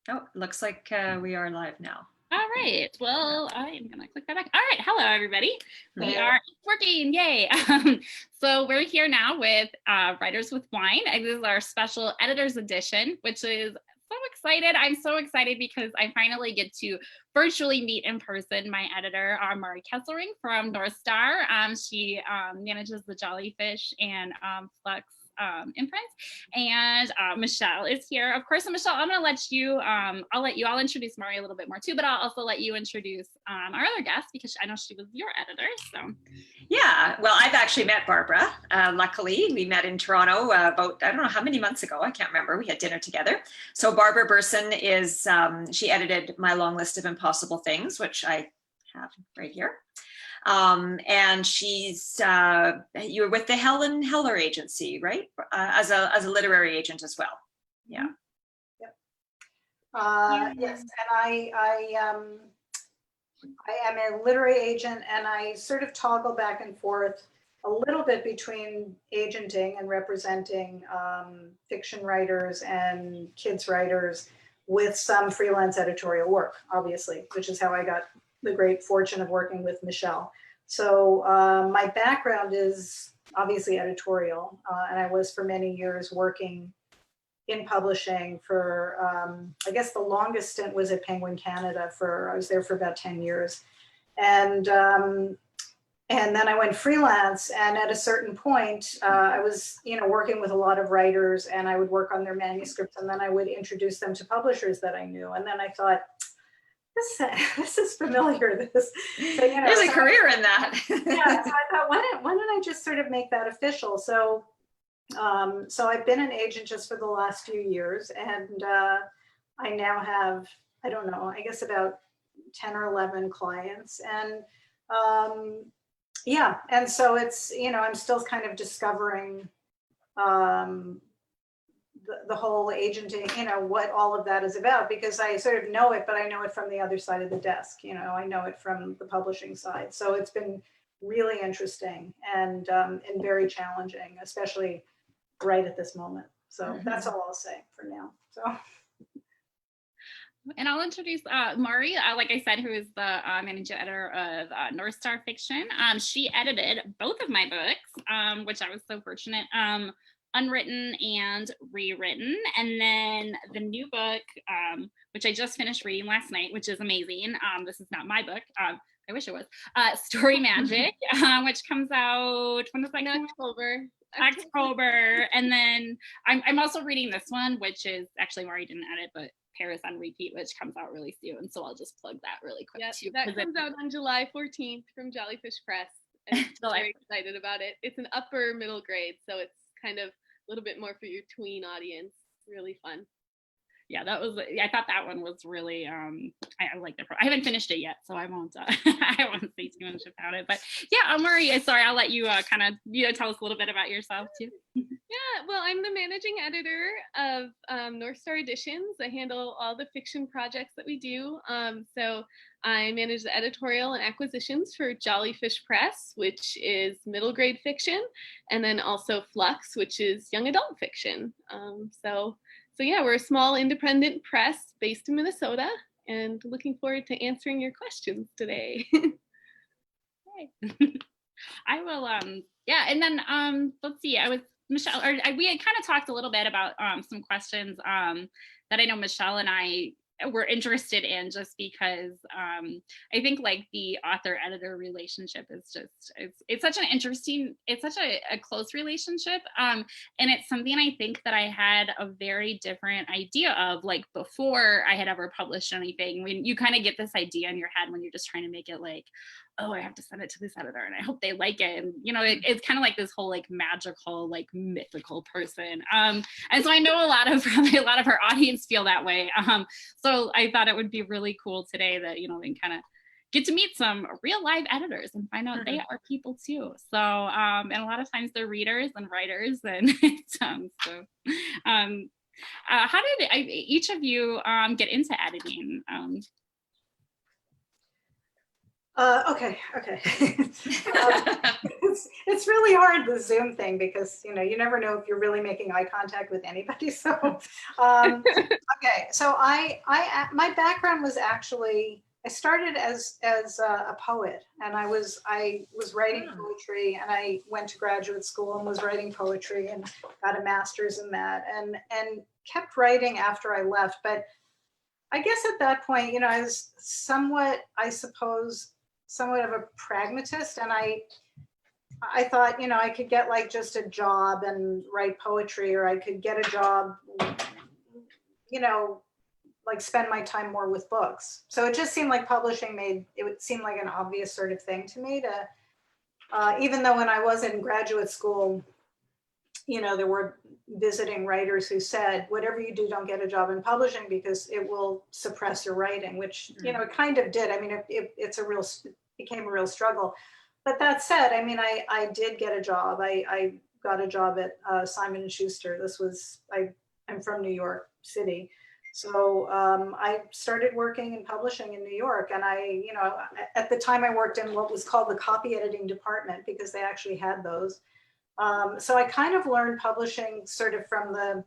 Oh, looks like we are live now. All right. Well, I am going to click that back. All right. Hello, everybody. We are working. Yay. So we're here now with Writers with Wine. And this is our special editor's edition, which is so excited. I'm so excited because I finally get to virtually meet in person my editor, Mari Kesselring from North Star. She manages the Jollyfish and Flux imprints, and Michelle is here, of course. And Michelle, I'm going to let you, I'll introduce Mari a little bit more too, but I'll also let you introduce our other guest because I know she was your editor. So yeah, well, I've actually met Barbara. Luckily, we met in Toronto about, I don't know how many months ago. I can't remember. We had dinner together. So Barbara Burson is, she edited my long list of impossible things, which I have right here. And she's, you were with the Helen Heller Agency, right? As a literary agent as well. Yeah. Yep. Yes, and I am a literary agent, and I sort of toggle back and forth a little bit between agenting and representing fiction writers and kids writers with some freelance editorial work, obviously, which is how I got the great fortune of working with Michelle. So my background is obviously editorial, and I was for many years working in publishing for, I guess the longest stint was at Penguin Canada I was there for about 10 years. And then I went freelance, and at a certain point, I was, working with a lot of writers, and I would work on their manuscripts, and then I would introduce them to publishers that I knew. And then I thought, this is familiar. There's a career in that. Yeah, so I thought, why don't I just sort of make that official? So I've been an agent just for the last few years, and I now have, I don't know, I guess about 10 or 11 clients. And yeah, and so it's, I'm still kind of discovering the whole agenting, what all of that is about, because I sort of know it, but I know it from the other side of the desk. I know it from the publishing side. So it's been really interesting and very challenging, especially right at this moment. So that's all I'll say for now. So. And I'll introduce Mari, like I said, who is the managing editor of North Star Fiction. She edited both of my books, which I was so fortunate, Unwritten and Rewritten. And then the new book, which I just finished reading last night, which is amazing. This is not my book. I wish it was. Story Magic, which comes out, when is that? In October. And then I'm also reading this one, which is actually Mari didn't edit, but Paris on Repeat, which comes out really soon. So I'll just plug that really quick too. That comes out on July 14th from Jollyfish Press. I'm very excited about it. It's an upper middle grade, so it's kind of a little bit more for your tween audience. Really fun. Yeah, I thought that one was really, I liked it. I haven't finished it yet, so I won't say too much about it. But yeah, Mari, sorry, I'll let you kind of, tell us a little bit about yourself too. Yeah, well, I'm the managing editor of North Star Editions. I handle all the fiction projects that we do. So I manage the editorial and acquisitions for Jollyfish Press, which is middle grade fiction, and then also Flux, which is young adult fiction. So yeah, we're a small independent press based in Minnesota, and looking forward to answering your questions today. I will, yeah, and then let's see, Michelle, we had kind of talked a little bit about some questions that I know Michelle and I were interested in, just because I think like the author editor relationship is just, it's such an interesting, it's such a close relationship, and it's something I think that I had a very different idea of, like, before I had ever published anything. When you kind of get this idea in your head when you're just trying to make it like, oh, I have to send it to this editor and I hope they like it. And, it's kind of like this whole like magical, like mythical person. And so I know probably a lot of our audience feel that way. So I thought it would be really cool today that, we can kind of get to meet some real live editors and find out they are people too. So, and a lot of times they're readers and writers, and how did each of you get into editing? Okay. It's really hard, the Zoom thing, because you never know if you're really making eye contact with anybody. So, okay. So my background was actually, I started as a poet, and I was writing poetry, and I went to graduate school and was writing poetry and got a master's in that, and kept writing after I left. But I guess at that point, I was somewhat, I suppose, somewhat of a pragmatist, and I thought, I could get like just a job and write poetry, or I could get a job, like spend my time more with books. So it just seemed like publishing it would seem like an obvious sort of thing to me to, even though when I was in graduate school, there were visiting writers who said, whatever you do, don't get a job in publishing because it will suppress your writing, which, it kind of did. I mean, it became a real struggle. But that said, I mean, I did get a job. I got a job at Simon & Schuster. I'm from New York City. So I started working in publishing in New York. And at the time I worked in what was called the copy editing department, because they actually had those. So I kind of learned publishing sort of from the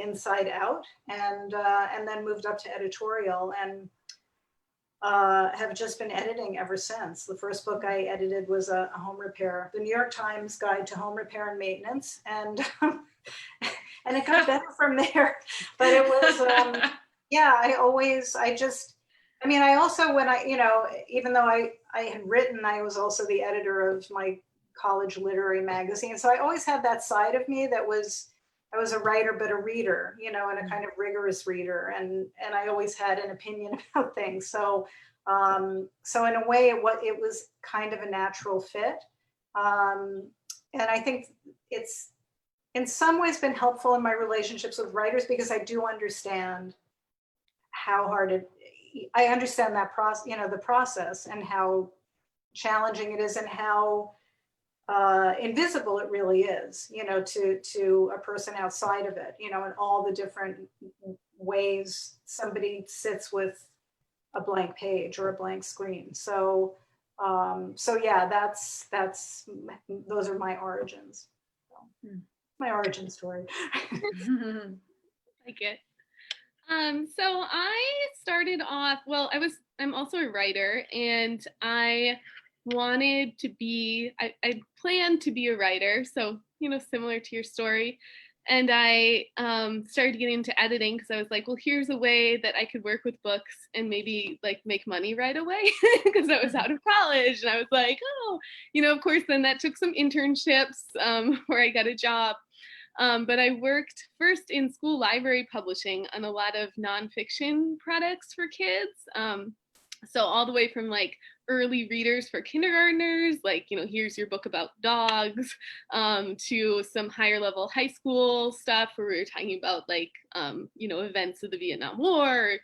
inside out, and then moved up to editorial, and have just been editing ever since. The first book I edited was a home repair, the New York Times Guide to Home Repair and Maintenance, and and it got better from there. But it was, yeah, I also, when even though I had written, I was also the editor of my college literary magazine. So I always had that side of me that I was a writer, but a reader, and a kind of rigorous reader. And I always had an opinion about things. So, so in a way, it was kind of a natural fit. And I think it's in some ways been helpful in my relationships with writers, because I do understand how hard I understand that process, the process, and how challenging it is, and how invisible it really is, to a person outside of it, and all the different ways somebody sits with a blank page or a blank screen. So, so yeah, those are my origins. So, my origin story. Like it. So I started off, well, I'm also a writer, and I wanted to be, I planned to be a writer. So, similar to your story. And I started getting into editing because I was like, well, here's a way that I could work with books and maybe like make money right away, because I was out of college. And I was like, oh, of course, then that took some internships where I got a job. But I worked first in school library publishing on a lot of nonfiction products for kids. So all the way from like early readers for kindergartners, like, here's your book about dogs, to some higher level high school stuff where we were talking about like, events of the Vietnam War,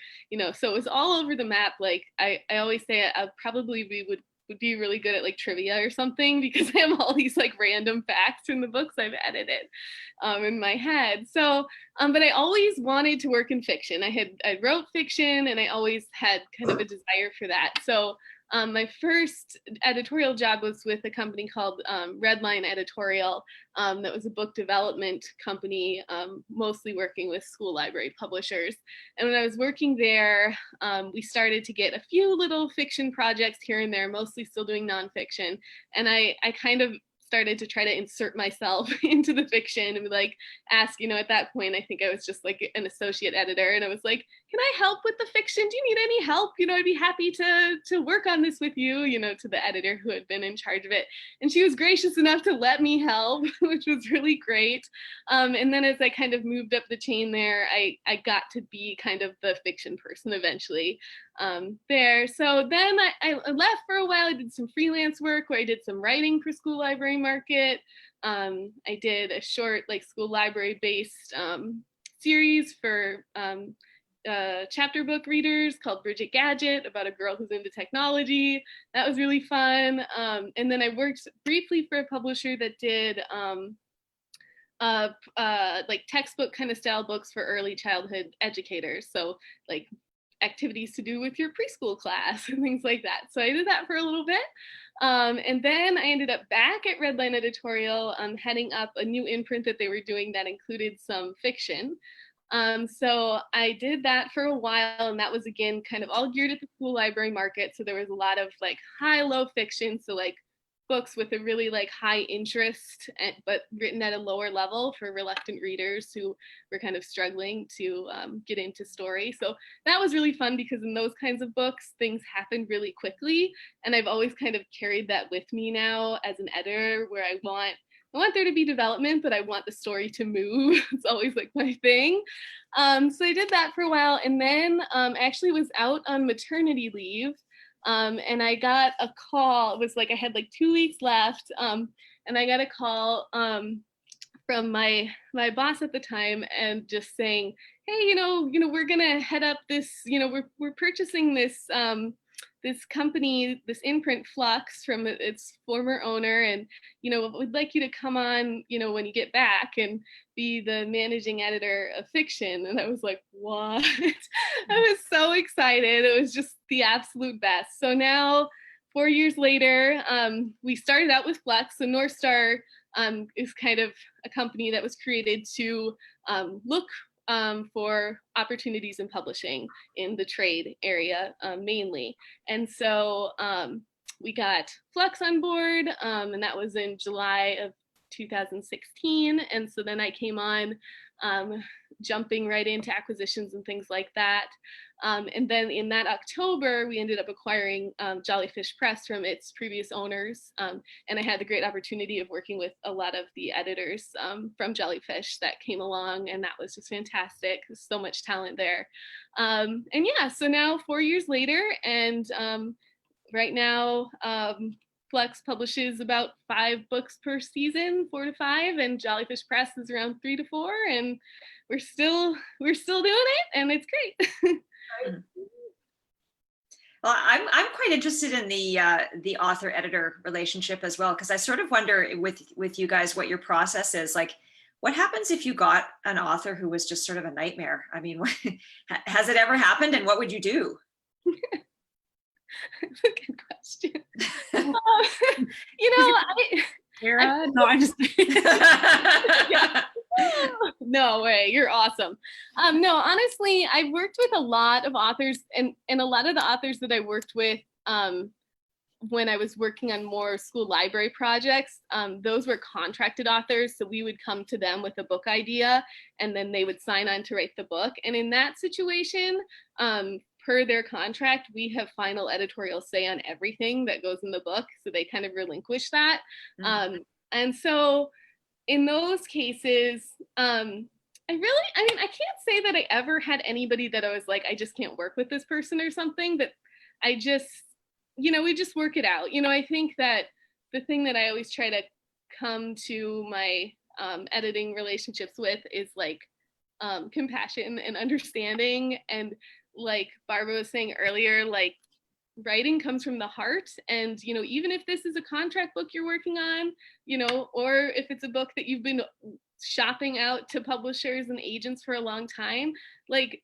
so it was all over the map. Like I always say we would be really good at like trivia or something, because I have all these like random facts from the books I've edited in my head. So, but I always wanted to work in fiction. I wrote fiction, and I always had kind of a desire for that. So my first editorial job was with a company called Redline Editorial. That was a book development company, mostly working with school library publishers. And when I was working there, we started to get a few little fiction projects here and there, mostly still doing nonfiction. And I kind of started to try to insert myself into the fiction and like ask, at that point, I think I was just like an associate editor, and I was like, can I help with the fiction? Do you need any help? I'd be happy to work on this with you, to the editor who had been in charge of it. And she was gracious enough to let me help, which was really great. And then as I kind of moved up the chain there, I got to be kind of the fiction person eventually there. So then I left for a while. I did some freelance work where I did some writing for School Library Market. I did a short like school library based series for chapter book readers called Bridget Gadget, about a girl who's into technology. That was really fun. And then I worked briefly for a publisher that did like textbook kind of style books for early childhood educators. So like activities to do with your preschool class and things like that. So I did that for a little bit. And then I ended up back at Redline Editorial, heading up a new imprint that they were doing that included some fiction. So I did that for a while, and that was again kind of all geared at the school library market. So there was a lot of like high-low fiction, so like books with a really like high interest, but written at a lower level for reluctant readers who were kind of struggling to get into story. So that was really fun because in those kinds of books, things happen really quickly. And I've always kind of carried that with me now as an editor, where I want there to be development, but I want the story to move. It's always like my thing. So I did that for a while, and then actually was out on maternity leave. And I got a call. It was like I had like 2 weeks left, and I got a call from my boss at the time, and just saying, "Hey, we're gonna head up this. We're purchasing this this company, this imprint Flux, from its former owner, and we'd like you to come on, when you get back and be the managing editor of fiction." And I was like, what? I was so excited. It was just the absolute best. So now 4 years later, we started out with Flux. So North Star is kind of a company that was created to look for opportunities in publishing in the trade area mainly. And so we got Flux on board, and that was in July of 2016. And so then I came on jumping right into acquisitions and things like that. And then in that October, we ended up acquiring Jollyfish Press from its previous owners. And I had the great opportunity of working with a lot of the editors from Jollyfish that came along, and that was just fantastic. There's so much talent there. And yeah, so now 4 years later, and right now, Flux publishes about 5 books per season, 4 to 5, and Jollyfish Press is around 3 to 4, and we're still doing it, and it's great. Well, I'm quite interested in the author-editor relationship as well, because I sort of wonder with you guys what your process is. Like, what happens if you got an author who was just sort of a nightmare? I mean, has it ever happened, and what would you do? That's a good question. Sarah? No, I'm just No way, you're awesome. No, honestly, I've worked with a lot of authors, and a lot of the authors that I worked with when I was working on more school library projects, those were contracted authors. So we would come to them with a book idea, and then they would sign on to write the book. And in that situation, per their contract, we have final editorial say on everything that goes in the book. So they kind of relinquish that. Mm-hmm. And so in those cases, I can't say that I ever had anybody that I was like, I just can't work with this person or something, but I just, we just work it out. I think that the thing that I always try to come to my editing relationships with is like compassion and understanding. And like Barbara was saying earlier, like writing comes from the heart. And, even if this is a contract book you're working on, or if it's a book that you've been shopping out to publishers and agents for a long time, like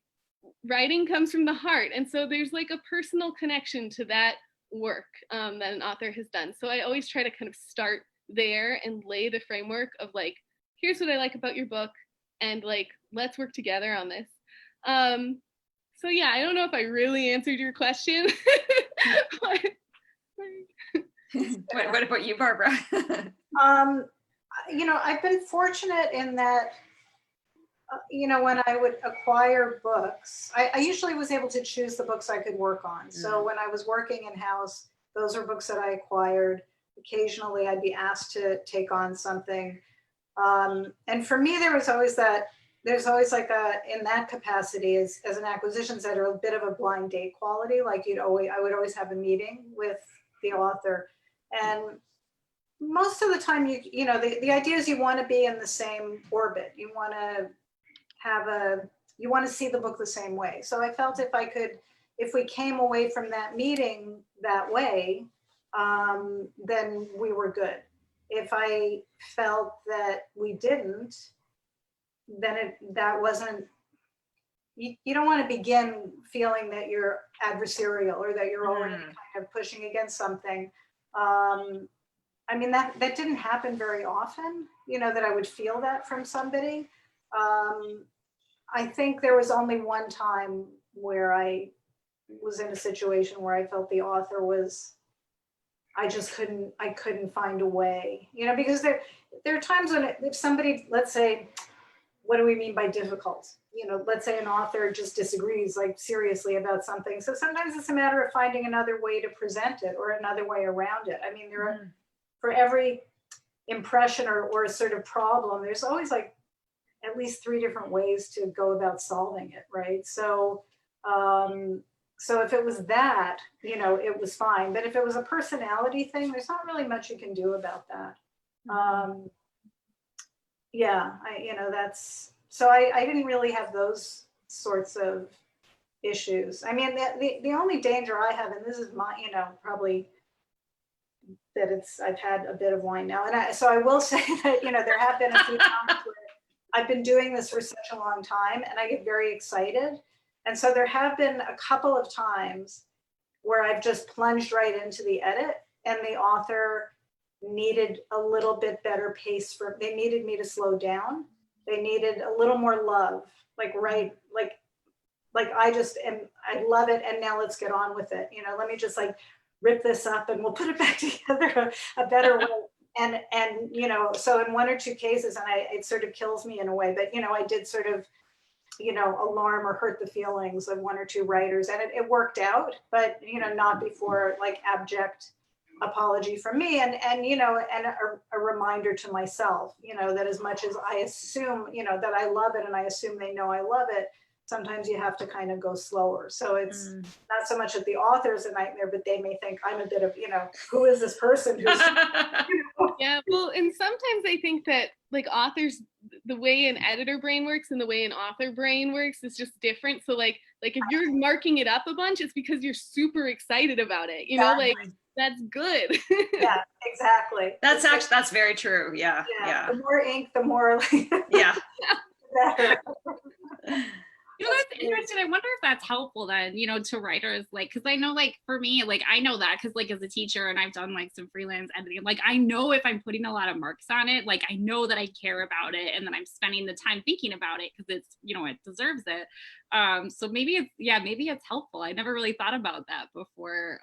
writing comes from the heart. And so there's like a personal connection to that work that an author has done. So I always try to kind of start there and lay the framework of like, here's what I like about your book, and like, let's work together on this. So yeah, I don't know if I really answered your question. What about you, Barbara? I've been fortunate in that, when I would acquire books, I usually was able to choose the books I could work on. So when I was working in-house, those are books that I acquired. Occasionally, I'd be asked to take on something. And for me, there's always like in that capacity as an acquisitions editor, a bit of a blind date quality. Like I would always have a meeting with the author. And most of the time, the idea is you want to be in the same orbit. You want to see the book the same way. So I felt if we came away from that meeting that way, then we were good. If I felt that we didn't, then that wasn't you don't want to begin feeling that you're adversarial or that you're already Mm. kind of pushing against something. I mean, that didn't happen very often, you know, that I would feel that from somebody. I think there was only one time where I was in a situation where I felt the author was, I couldn't find a way, you know, because there are times when if somebody, let's say, what do we mean by difficult? You know, let's say an author just disagrees like seriously about something. So sometimes it's a matter of finding another way to present it or another way around it. I mean, there are, for every impression or sort of problem, there's always like at least 3 different ways to go about solving it, right? So, so if it was that, you know, it was fine. But if it was a personality thing, there's not really much you can do about that. Yeah, you know, that's, so I didn't really have those sorts of issues. I mean, the only danger I have, and this is my, you know, probably that I've had a bit of wine now. And so I will say that, you know, there have been a few times where I've been doing this for such a long time and I get very excited. And so there have been a couple of times where I've just plunged right into the edit and the author needed a little bit better pace they needed me to slow down. They needed a little more love, like, right, like I love it. And now let's get on with it. You know, let me just like rip this up and we'll put it back together a better way. And, you know, so in 1 or 2 cases, and it sort of kills me in a way, but, you know, I did sort of, you know, alarm or hurt the feelings of 1 or 2 writers, and it worked out, but, you know, not before like abject apology from me, and you know, and a reminder to myself, you know, that as much as I assume, you know, that I love it and I assume they know I love it, sometimes you have to kind of go slower. So it's not so much that the author's a nightmare, but they may think I'm a bit of, you know, who is this person who's, you know? Yeah, well, and sometimes I think that like authors, the way an editor brain works and the way an author brain works is just different. So like if you're marking it up a bunch, it's because you're super excited about it, you know, like that's good. Yeah, exactly. That's very true. Yeah. The more ink, the more Yeah. better. You know, that's interesting. I wonder if that's helpful then, you know, to writers, like, because I know, like, for me, like, I know that because, like, as a teacher and I've done, like, some freelance editing, like, I know if I'm putting a lot of marks on it, like, I know that I care about it and that I'm spending the time thinking about it because it's, you know, it deserves it. So maybe it's helpful. I never really thought about that before.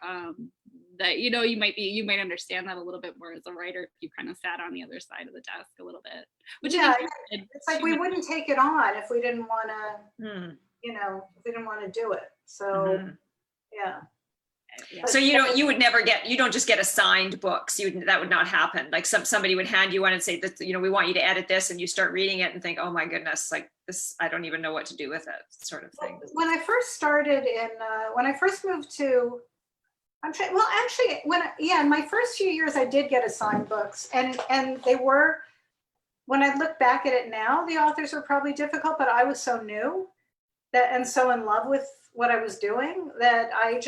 That, you know, you might understand that a little bit more as a writer if you kind of sat on the other side of the desk a little bit. Which yeah, it's like we wouldn't take it on if we didn't want to, you know, if we didn't want to do it. So yeah. So you don't just get assigned books. That would not happen. Like somebody would hand you one and say that, you know, we want you to edit this, and you start reading it and think, oh my goodness, like this, I don't even know what to do with it, sort of thing. When I first started when I first moved to, actually, in my first few years, I did get assigned books, and they were, when I look back at it now, the authors were probably difficult, but I was so new and so in love with what I was doing that I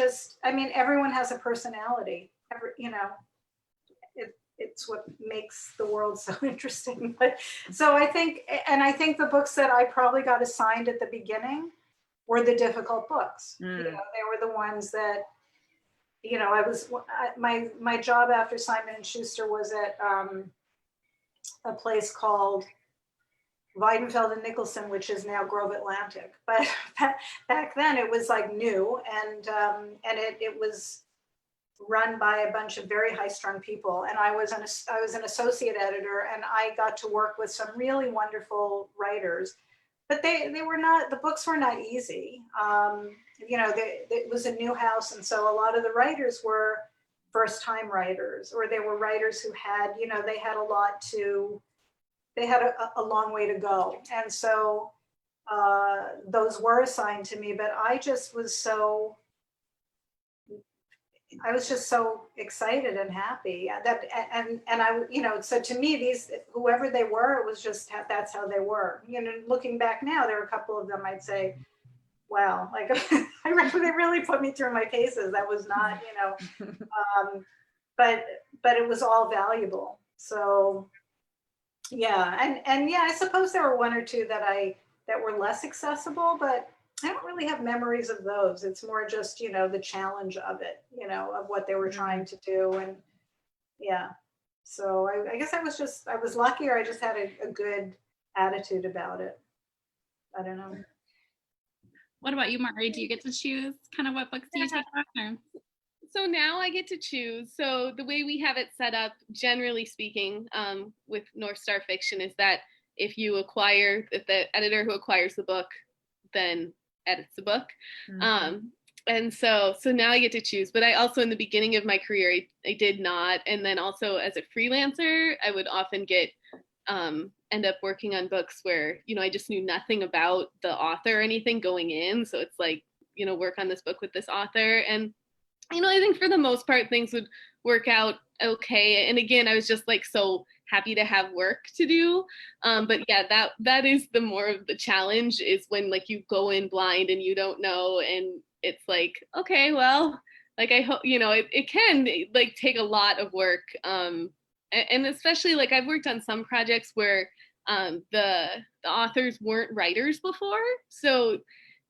mean, everyone has a personality. You know, it's what makes the world so interesting. But so I think the books that I probably got assigned at the beginning were the difficult books. You know, they were the ones that, you know, my job after Simon and Schuster was at a place called Weidenfeld and Nicholson, which is now Grove Atlantic. But back then it was like new, and it was run by a bunch of very high-strung people. And I was an associate editor, and I got to work with some really wonderful writers. But the books were not easy. You know, it was a new house, and so a lot of the writers were first-time writers, or they were writers who had, you know, they had a long way to go. And so those were assigned to me, but I was just so excited and happy and I, you know, so to me, whoever they were, it was just, that's how they were. You know, looking back now, there are a couple of them I'd say, wow, like they really put me through my paces. That was not, you know, but it was all valuable. So yeah, and yeah, I suppose there were 1 or 2 that were less accessible, but I don't really have memories of those. It's more just, the challenge of it, of what they were trying to do. And yeah. So I guess I was lucky, or I just had a good attitude about it. I don't know. What about you, Mari? Do you get to choose kind of what books do you take on? Or? So now I get to choose. So the way we have it set up, generally speaking, with North Star Fiction is that if the editor who acquires the book then edits the book. Mm-hmm. And so now I get to choose. But I also, in the beginning of my career, I did not. And then also as a freelancer, I would often end up working on books where, I just knew nothing about the author or anything going in. So it's like, work on this book with this author. And, I think for the most part, things would work out okay. And again, I was just like so happy to have work to do. But yeah, that is the more of the challenge, is when like you go in blind and you don't know, and it's like, okay, well, like I hope, it can like take a lot of work. And especially like I've worked on some projects where the authors weren't writers before. So,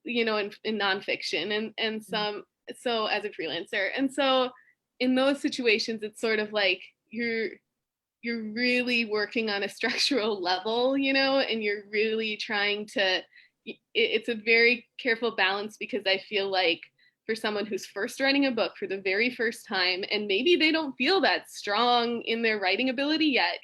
in nonfiction and some, so as a freelancer. And so in those situations, it's sort of like you're really working on a structural level, and you're really trying to, it's a very careful balance, because I feel like for someone who's first writing a book for the very first time, and maybe they don't feel that strong in their writing ability yet,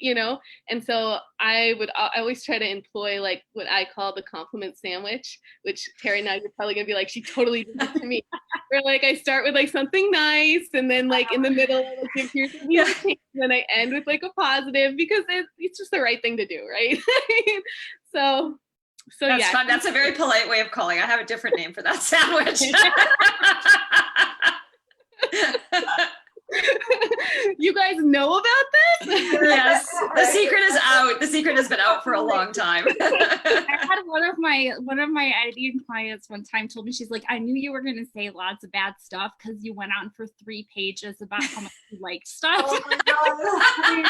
and so I always try to employ like what I call the compliment sandwich, which Terry, now you're probably gonna be like, she totally did it to me. Where like I start with like something nice, and then like in the middle, like here's and then I end with like a positive, because it's just the right thing to do, right? So that's yeah. fun. That's a very polite way of calling. I have a different name for that sandwich. You guys know about this? Yes, the secret is out. The secret has been out for a long time. I had one of my editing clients one time told me, she's like, I knew you were going to say lots of bad stuff because you went on for 3 pages about how much you liked stuff. Oh my God.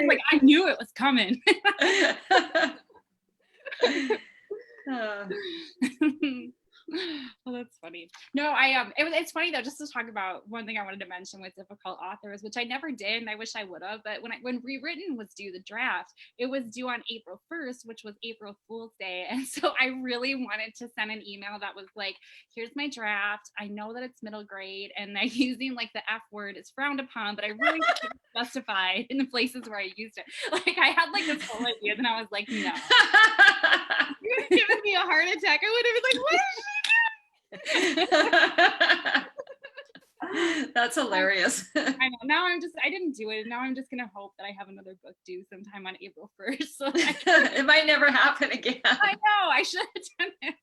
Like, I knew it was coming. Well, that's funny. No, it's funny though, just to talk about one thing I wanted to mention with difficult authors, which I never did, and I wish I would have, but when Rewritten was due, the draft, it was due on April 1st, which was April Fool's Day. And so I really wanted to send an email that was like, here's my draft. I know that it's middle grade, and I'm using like the F word is frowned upon, but I really couldn't justify in the places where I used it. Like I had like this whole idea, and I was like, no. You would have given me a heart attack. I would have been like, what is she? That's hilarious. I know. Now I didn't do it. Now I'm just gonna hope that I have another book due sometime on April 1st. So it might never happen again. I know. I should have done it.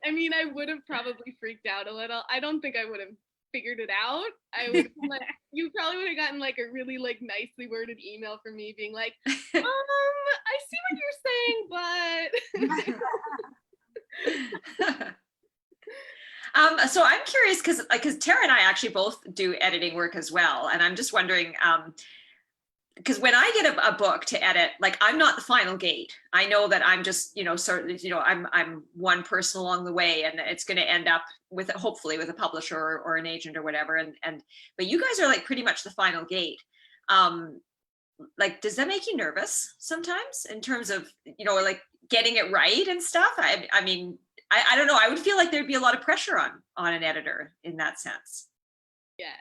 I mean, I would have probably freaked out a little. I don't think I would have figured it out. You probably would have gotten like a really like nicely worded email from me being like, I see what you're saying, but so I'm curious because Tara and I actually both do editing work as well, and I'm just wondering because when I get a book to edit, like I'm not the final gate. I know that I'm just I'm one person along the way, and it's going to end up with hopefully with a publisher or an agent or whatever. But you guys are like pretty much the final gate. Like, does that make you nervous sometimes in terms of like getting it right and stuff? I mean, I don't know. I would feel like there'd be a lot of pressure on an editor in that sense. Yes.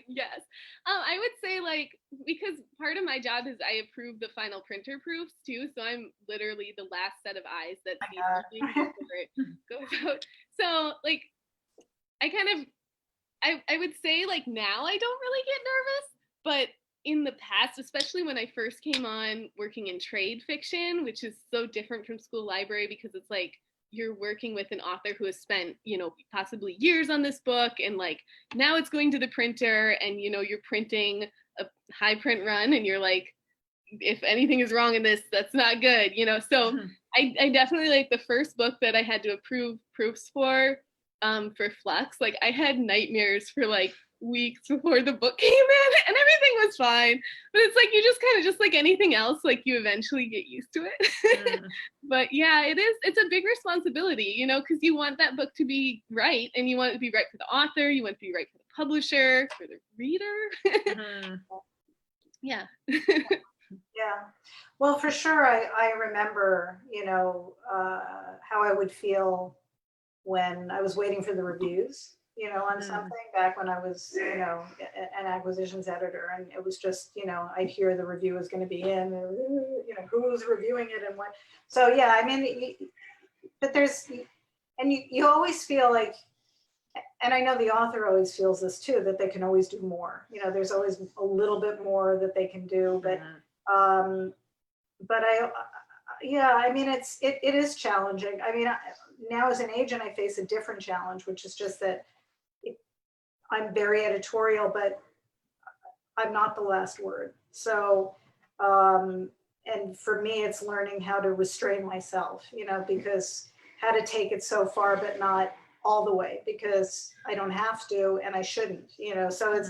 Yes. I would say like, because part of my job is I approve the final printer proofs too. So I'm literally the last set of eyes that see something before it goes out. So like, I would say like now I don't really get nervous, but in the past, especially when I first came on working in trade fiction, which is so different from school library, because it's like you're working with an author who has spent, possibly years on this book, and like now it's going to the printer, and you're printing a high print run, and you're like, if anything is wrong in this, that's not good, So I definitely like the first book that I had to approve proofs for Flux, like I had nightmares for like weeks before the book came in, and everything was fine. But it's like you just kind of, just like anything else, like you eventually get used to it. But yeah, it's a big responsibility, you know, because you want that book to be right, and you want it to be right for the author, you want it to be right for the publisher, for the reader. Yeah. Yeah. Well, for sure, I remember, you know, how I would feel when I was waiting for the reviews, you know, on something back when I was, you know, an acquisitions editor, and it was just, you know, I'd hear the review was going to be in, you know, who's reviewing it and what. So yeah, I mean, but there's, and you always feel like, and I know the author always feels this too, that they can always do more. You know, there's always a little bit more that they can do, but yeah, I mean, it is challenging. I mean, now as an agent, I face a different challenge, which is just that I'm very editorial, but I'm not the last word. So, and for me, it's learning how to restrain myself, you know, because how to take it so far, but not all the way, because I don't have to, and I shouldn't, you know, so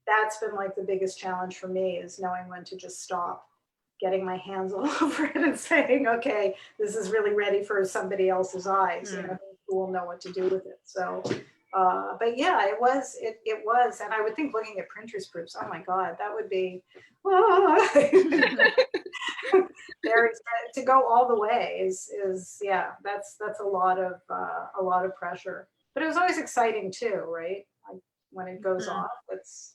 that's been like the biggest challenge for me, is knowing when to just stop, getting my hands all over it and saying, okay, this is really ready for somebody else's eyes, you know, who will know what to do with it. So, but yeah, it was, and I would think looking at printers proofs, oh my God, that would be, very, to go all the way is yeah, that's a lot of pressure, but it was always exciting too, right? Like when it goes off, it's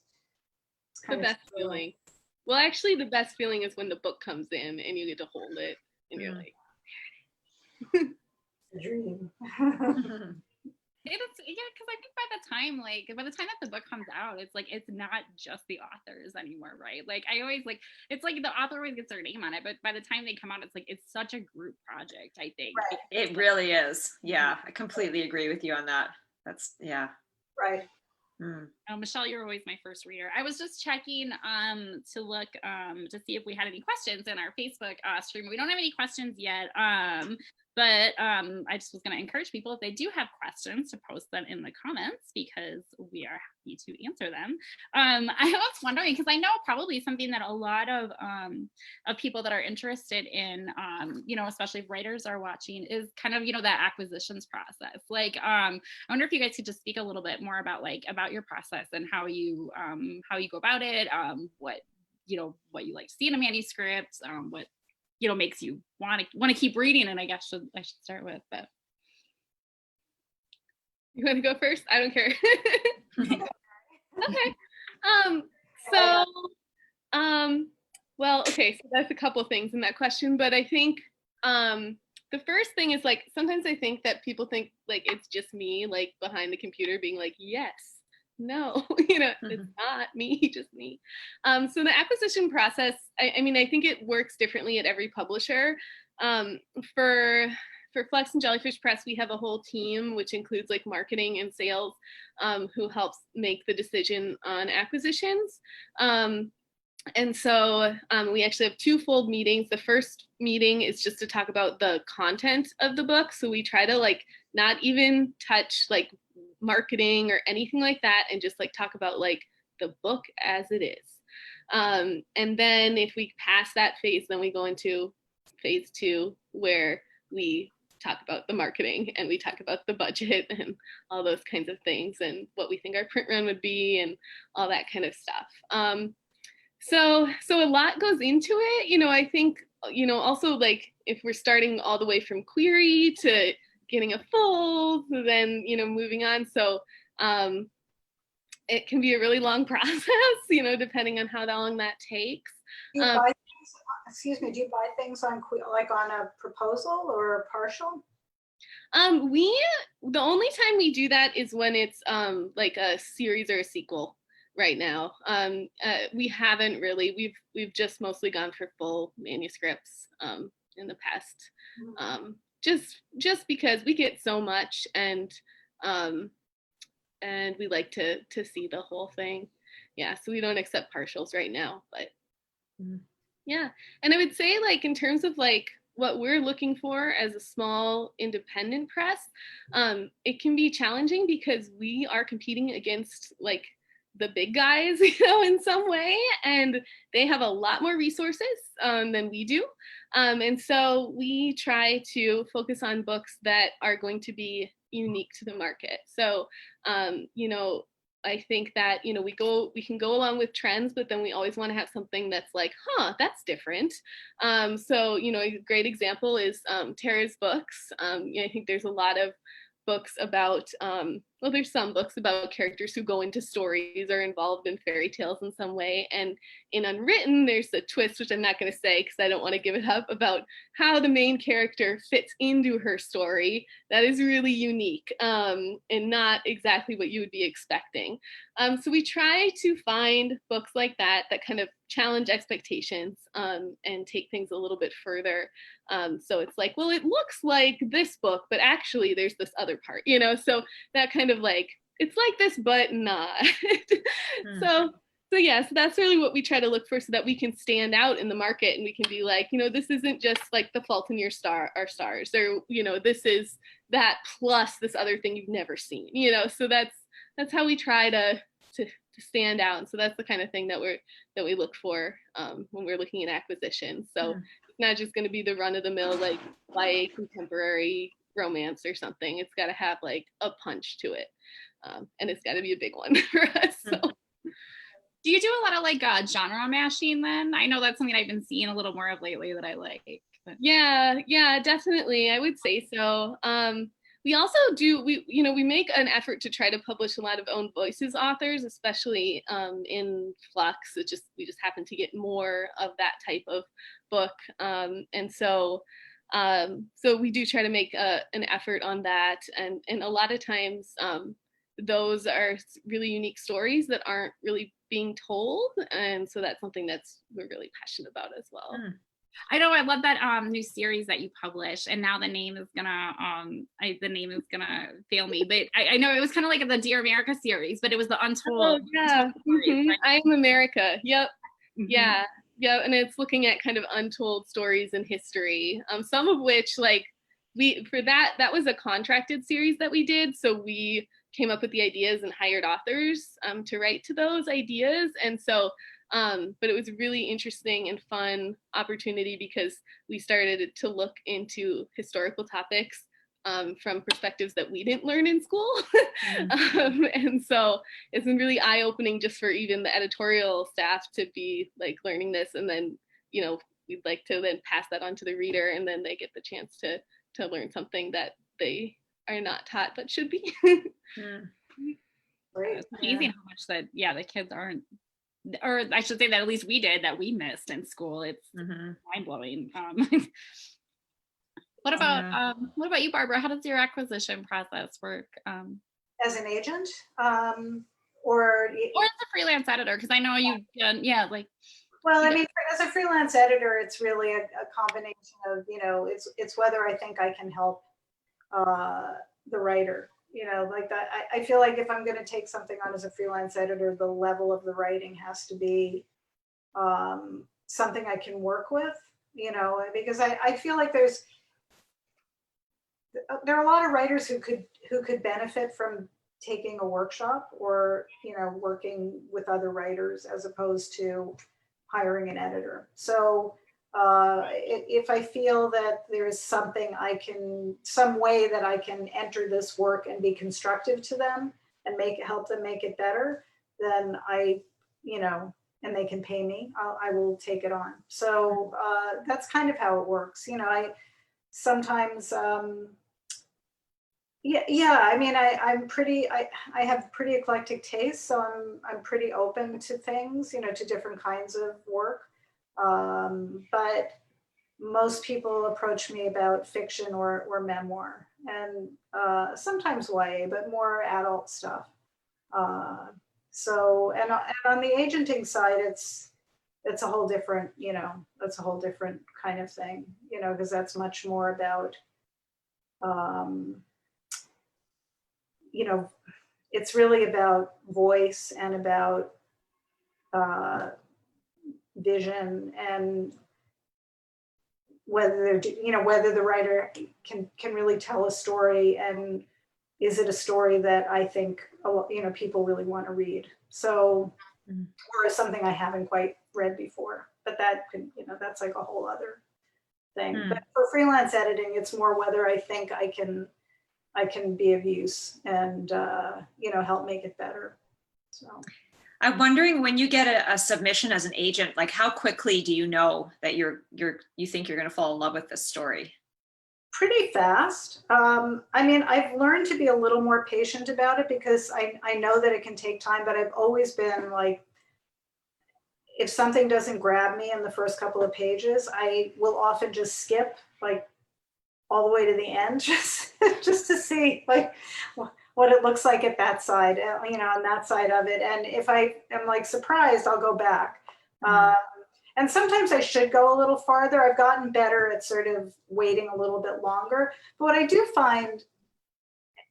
the best feeling. Well, actually, the best feeling is when the book comes in and you get to hold it, and you're like, a dream. It's, yeah, because I think by the time that the book comes out, it's like, it's not just the authors anymore, right? Like I always like, it's like the author always gets their name on it, but by the time they come out, it's like, it's such a group project, I think. Right. It really is. Yeah, I completely agree with you on that. That's, yeah. Right. Oh, Michelle, you're always my first reader. I was just checking to look to see if we had any questions in our Facebook stream. We don't have any questions yet, but I just was going to encourage people, if they do have questions, to post them in the comments, because we are happy to answer them. I was wondering, because I know probably something that a lot of people that are interested in, you know, especially if writers are watching, is kind of, you know, that acquisitions process. Like, I wonder if you guys could just speak a little bit more about your process and how you go about it, what you like to see in a manuscript, what makes you want to keep reading. And I guess I should start with, but you want to go first? I don't care. Okay. Well, okay, so that's a couple things in that question, but I think the first thing is, like, sometimes I think that people think like it's just me, like, behind the computer being like, yes, no, you know, it's not me, just me. So the acquisition process, I mean, I think it works differently at every publisher. For Flex and Jellyfish Press, we have a whole team, which includes like marketing and sales, who helps make the decision on acquisitions. And so we actually have twofold meetings. The first meeting is just to talk about the content of the book. So we try to like not even touch like marketing or anything like that, and just like talk about like the book as it is. And then if we pass that phase, then we go into phase 2, where we talk about the marketing and we talk about the budget and all those kinds of things, and what we think our print run would be and all that kind of stuff. So a lot goes into it, you know. I think, you know, also like if we're starting all the way from query to getting a full, then, you know, moving on. So it can be a really long process, you know, depending on how long that takes. Do you buy things, excuse me, do you buy things on like on a proposal or a partial? The only time we do that is when it's like a series or a sequel. Right now, we haven't really. We've just mostly gone for full manuscripts in the past, just because we get so much, and we like to see the whole thing. Yeah, so we don't accept partials right now, but yeah. And I would say, like, in terms of like what we're looking for as a small independent press, it can be challenging because we are competing against like the big guys, in some way, and they have a lot more resources than we do. And so we try to focus on books that are going to be unique to the market. So, I think that, we can go along with trends, but then we always want to have something that's like, that's different. So, a great example is Tara's books. I think there's a lot of books about, there's some books about characters who go into stories or involved in fairy tales in some way. And in Unwritten, there's a twist, which I'm not going to say because I don't want to give it up, about how the main character fits into her story. That is really unique and not exactly what you would be expecting. So we try to find books like that kind of challenge expectations and take things a little bit further. So it's like, well, it looks like this book, but actually there's this other part, so that kind of like, it's like this, but not. So yeah, so that's really what we try to look for so that we can stand out in the market and we can be like, this isn't just like The Fault in Our Stars, or, this is that plus this other thing you've never seen, so that's how we try to stand out. And so that's the kind of thing that we look for when we're looking at acquisition. So it's not just going to be the run of the mill, like contemporary romance or something. It's got to have like a punch to it. And it's got to be a big one for us. So. Do you do a lot of like genre mashing then? I know that's something I've been seeing a little more of lately that I like. But. Yeah, definitely. I would say so. We also do, we make an effort to try to publish a lot of own voices authors, especially in Flux. We just happen to get more of that type of book. And so we do try to make an effort on that. And a lot of times those are really unique stories that aren't really being told. And so that's something we're really passionate about as well. I know, I love that new series that you published, and now the name is gonna fail me, but I know it was kind of like the Dear America series, but it was the Untold. Oh, yeah. Stories, right? I Am America. Yep. Yeah, and it's looking at kind of untold stories in history, some of which that was a contracted series that we did, so we came up with the ideas and hired authors to write to those ideas. And so but it was a really interesting and fun opportunity because we started to look into historical topics from perspectives that we didn't learn in school. And so it's been really eye-opening just for even the editorial staff to be like learning this. And then, we'd like to then pass that on to the reader, and then they get the chance to learn something that they are not taught but should be. Great. It's amazing how much that, the kids aren't, or I should say that at least we did, that we missed in school. It's mind-blowing. What about you, Barbara? How does your acquisition process work? As an agent, or as a freelance editor, because I know you've done, well, I mean, as a freelance editor, it's really a combination of, it's whether I think I can help the writer, like that. I feel like if I'm going to take something on as a freelance editor, the level of the writing has to be something I can work with, because I feel like there are a lot of writers who could benefit from taking a workshop or, working with other writers as opposed to hiring an editor. So if I feel that there's some way that I can enter this work and be constructive to them and help them make it better, then and they can pay me, I will take it on. So that's kind of how it works. I sometimes, I mean, I have pretty eclectic taste, so I'm pretty open to things, to different kinds of work. But most people approach me about fiction or memoir, and sometimes YA, but more adult stuff. So, and on the agenting side, it's a whole different, that's a whole different kind of thing, because that's much more about, it's really about voice and about vision, and whether the writer can really tell a story and is it a story that I think, people really want to read? So, Mhm. or is something I haven't quite read before, but that could, that's like a whole other thing. Hmm. But for freelance editing, it's more whether I think I can be of use and, help make it better. So. I'm wondering, when you get a submission as an agent, like how quickly do you know that you think you're going to fall in love with this story? Pretty fast. I mean, I've learned to be a little more patient about it because I know that it can take time, but I've always been like, if something doesn't grab me in the first couple of pages, I will often just skip like all the way to the end, just to see like what it looks like at that side, on that side of it. And if I am like surprised, I'll go back. Mhm. And sometimes I should go a little farther. I've gotten better at sort of waiting a little bit longer. But what I do find,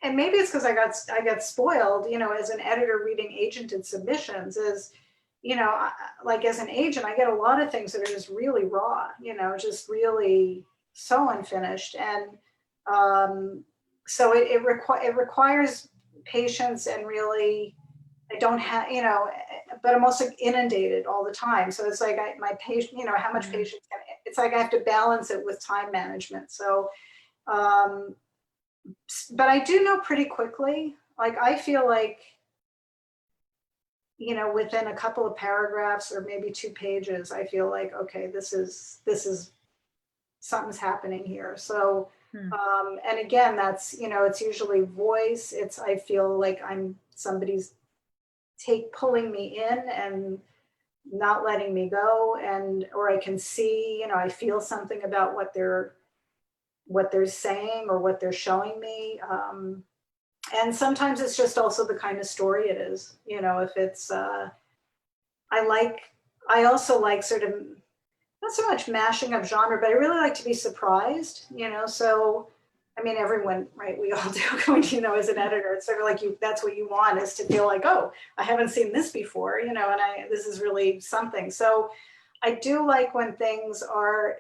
and maybe it's because I got spoiled, as an editor reading agented submissions, is, like as an agent, I get a lot of things that are just really raw, just really so unfinished. And so it requires patience and really, I don't have, but I'm also inundated all the time. So it's like my patient, how much Mhm. patience it's like I have to balance it with time management. So, um, but I do know pretty quickly, like I feel like, within a couple of paragraphs or maybe 2 pages, I feel like, okay, this is something's happening here. So, Hmm. and again, that's, it's usually voice. I feel like I'm somebody's pulling me in and not letting me go, or I can see, I feel something about what they're saying or what they're showing me. And sometimes it's just also the kind of story it is, if it's I like I also like sort of not so much mashing up genre, but I really like to be surprised, so I mean, everyone, right? We all do when, as an editor, it's sort of like that's what you want, is to feel like, oh, I haven't seen this before, and this is really something. So I do like when things are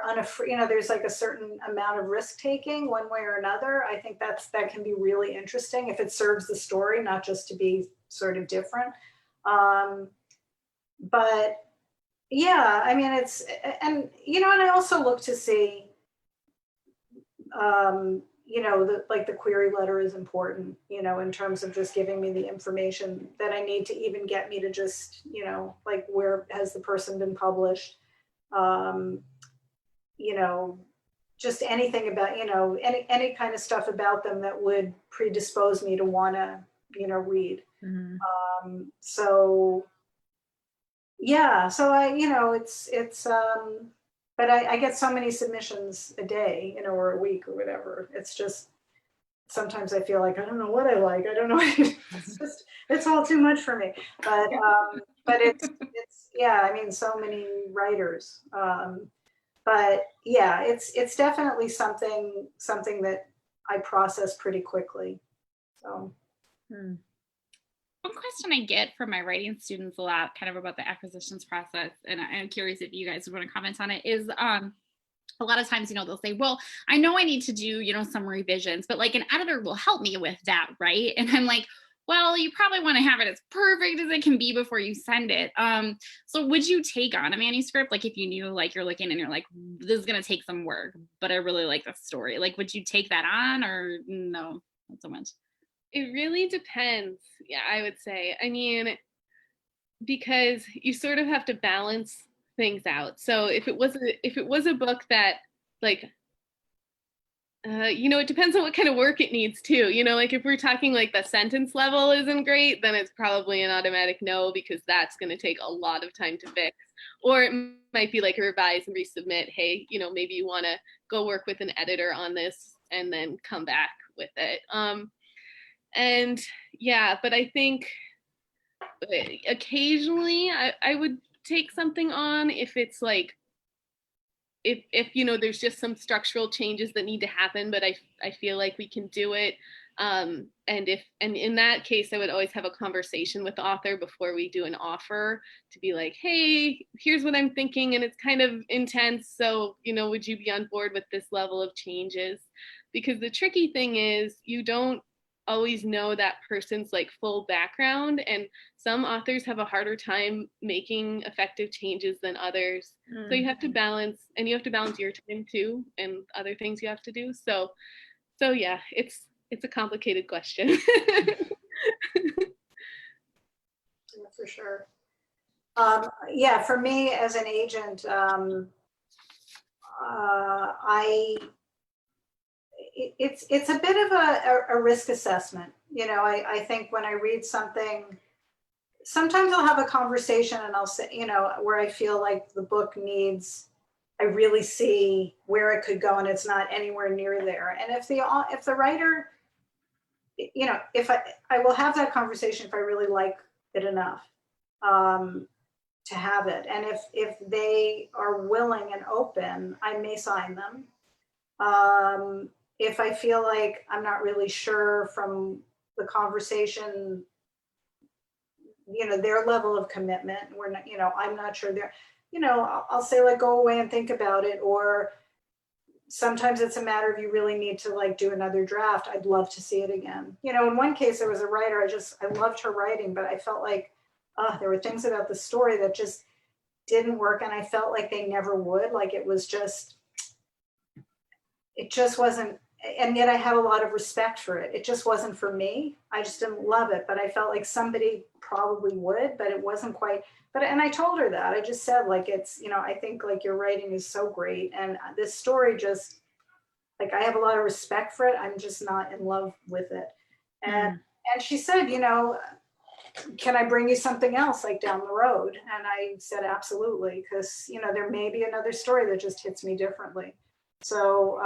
unafraid, there's like a certain amount of risk taking one way or another. I think that can be really interesting if it serves the story, not just to be sort of different. Um, but yeah, I mean, and I also look to see, the query letter is important, in terms of just giving me the information that I need to even get me to just, like, where has the person been published? Um, you know, just anything about, any kind of stuff about them that would predispose me to want to, read. Mhm. So yeah, so but I get so many submissions a day, or a week or whatever. It's just, sometimes I feel like, I don't know what I like. I don't know. It's all too much for me. But yeah, I mean, so many writers. But yeah, it's definitely something that I process pretty quickly. So. Hmm. One question I get from my writing students a lot, kind of about the acquisitions process, and I'm curious if you guys would want to comment on it, is a lot of times, they'll say, well, I know I need to do, some revisions, but like an editor will help me with that, right? And I'm like, well, you probably want to have it as perfect as it can be before you send it. So would you take on a manuscript? Like if you knew, like you're looking and you're like, this is going to take some work, but I really like the story. Like, would you take that on, or no, not so much? It really depends. Yeah, I would say. I mean, because you sort of have to balance things out. So if it was a book that, like, it depends on what kind of work it needs too. Like if we're talking like the sentence level isn't great, then it's probably an automatic no, because that's going to take a lot of time to fix. Or it might be like a revise and resubmit. Hey, maybe you want to go work with an editor on this and then come back with it. And yeah, but I think occasionally I would take something on if it's like, if there's just some structural changes that need to happen, but I feel like we can do it. And in that case, I would always have a conversation with the author before we do an offer, to be like, hey, here's what I'm thinking, and it's kind of intense, so would you be on board with this level of changes? because the tricky thing is you don't always know that person's like full background, and some authors have a harder time making effective changes than others. So you have to balance, and you have to balance your time too and other things you have to do. So yeah, it's a complicated question. Yeah, for sure. Yeah, for me as an agent, it's a bit of a risk assessment. You know, I think when I read something, sometimes I'll have a conversation and I'll say, you know, where I feel like the book needs, I really see where it could go and it's not anywhere near there. And if the writer, you know, if I will have that conversation if I really like it enough to have it. And if they are willing and open, I may sign them. If I feel like I'm not really sure from the conversation, you know, their level of commitment, we're not, you know, I'm not sure they're, you know, I'll say like, go away and think about it. Or sometimes it's a matter of you really need to like do another draft. I'd love to see it again. You know, in one case, there was a writer, I loved her writing, but I felt like there were things about the story that just didn't work. And I felt like they never would. Like it just wasn't, and yet I had a lot of respect for it. It just wasn't for me. I just didn't love it, but I felt like somebody probably would, but it wasn't quite, and I told her that. I just said like, it's, you know, I think like your writing is so great. And this story just, like, I have a lot of respect for it. I'm just not in love with it. And she said, you know, can I bring you something else like down the road? And I said, absolutely. Because, you know, there may be another story that just hits me differently. So,